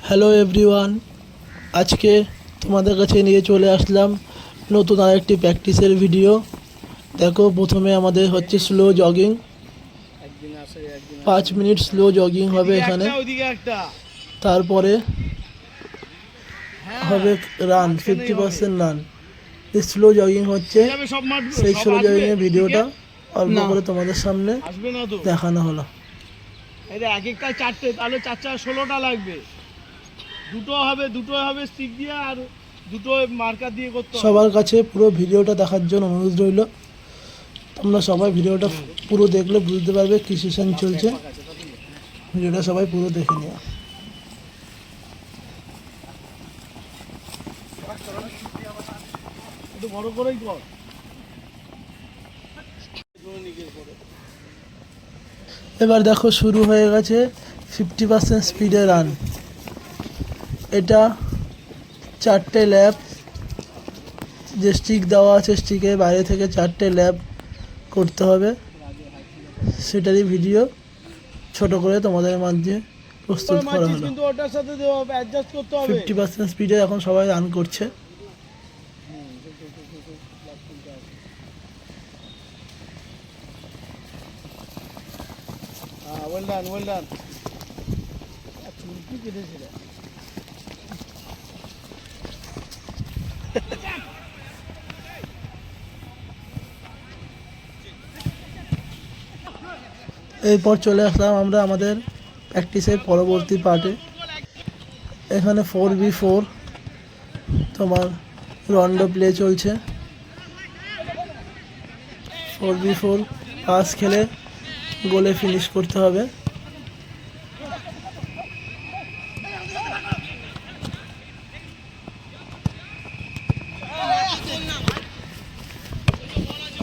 Hello everyone, আজকে তোমাদের কাছে নিয়ে চলে আসলাম নতুন আরেকটি প্র্যাকটিসের ভিডিও। দেখো, প্রথমে আমাদের হচ্ছে slow jogging. 5 minute slow jogging হবে এখানে। তারপরে হবে রান, 50% রান। এই স্লো জগিং হচ্ছে, সেই স্লো জগিংয়ের ভিডিওটা অল্প করে তোমাদের সামনে দেখানো হলো। এক একটা 4টে, তাহলে 4 4 16টা লাগবে। দুটো হবে স্টিক দিয়ে, আর দুটো মার্কার দিয়ে করতে হবে। সবার কাছে পুরো ভিডিওটা দেখার জন্য অনুরোধ রইল। তোমরা সবাই ভিডিওটা পুরো দেখলে বুঝতে পারবে কী সেশন চলছে। ভিডিওটা সবাই পুরো দেখে নিও। একটু বড় করেই কর। এবার দেখো, শুরু হয়ে গেছে 50% স্পিডে রান। এটা 4টে ল্যাপ, যে স্টিক দেওয়া আছে স্টিকের বাইরে থেকে 4টে ল্যাপ করতে হবে। সেটারই ভিডিও ছোট করে তোমাদের মাঝে প্রস্তুত করা হলো। কিন্তু ওটার সাথে অ্যাডজাস্ট করতে হবে। 50% স্পিডে এখন সবাই রান করছে। Well done. চুলকি কেটেছিল। এরপর চলে আসলাম আমরা আমাদের প্র্যাকটিসের পরবর্তী পার্টে। এখানে 4v4 তোমার রন্ডো প্লে চলছে। 4v4 পাস খেলে গোলে ফিনিশ করতে হবে।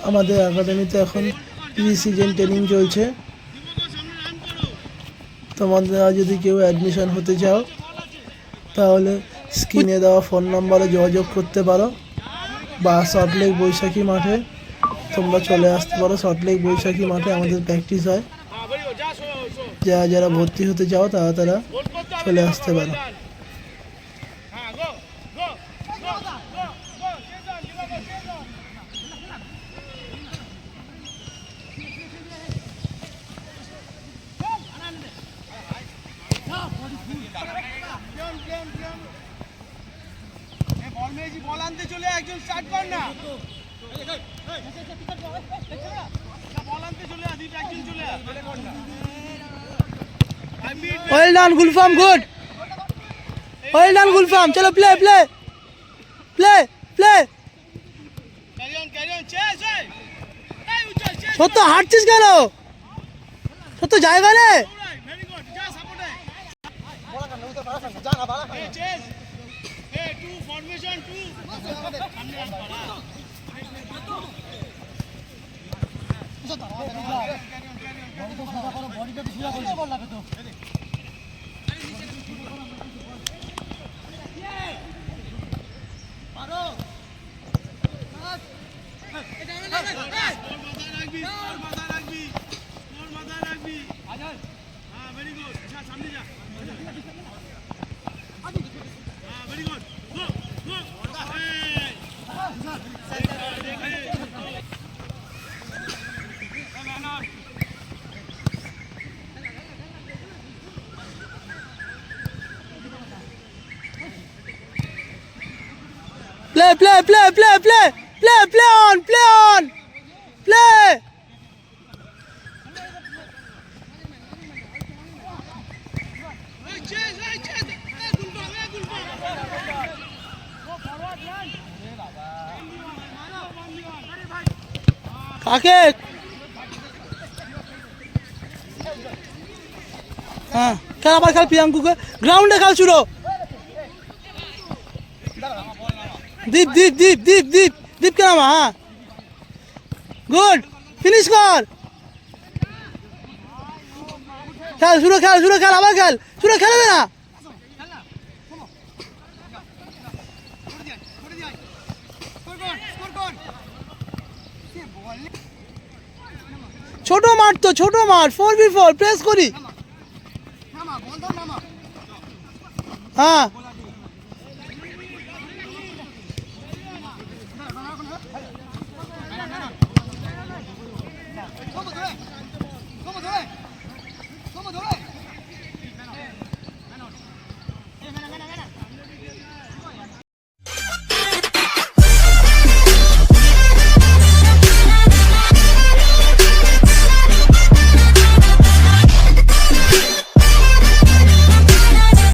আমাদের একাডেমিতে এখন প্রি সিজন ট্রেনিং চলছে। তোমাদের যদি কেউ অ্যাডমিশন হতে চাও, তাহলে স্ক্রিনে দেওয়া ফোন নম্বরে যোগাযোগ করতে পারো, বা সল্টলেক বৈশাখী মাঠে তোমরা চলে আসতে পারো। সল্টলেক বৈশাখী মাঠে আমাদের প্র্যাকটিস হয়। যারা ভর্তি হতে চাও তারা চলে আসতে পারো। বল আনতে চলে একজন স্টার্ট কর না। বল আনতে চলে একজন চলে well done Gulfam, good. Well done Gulfam, চলো প্লে। সত্য হাঁটছিস কেন? সত্য জায়গা রে। Play on. কাকে? হ্যাঁ, খেল আবার খেল প্রিয়াঙ্কুকে। গ্রাউন্ডে খেল শুরু। দীপ কে নামা। হ্যাঁ, গুড, ফিনিশ কর। খেল শুরু, আবার খেল শুরু, খেলবে না। ছোট মাঠ তো, ছোট মাঠ, 4v4 প্রেস করি। হ্যাঁ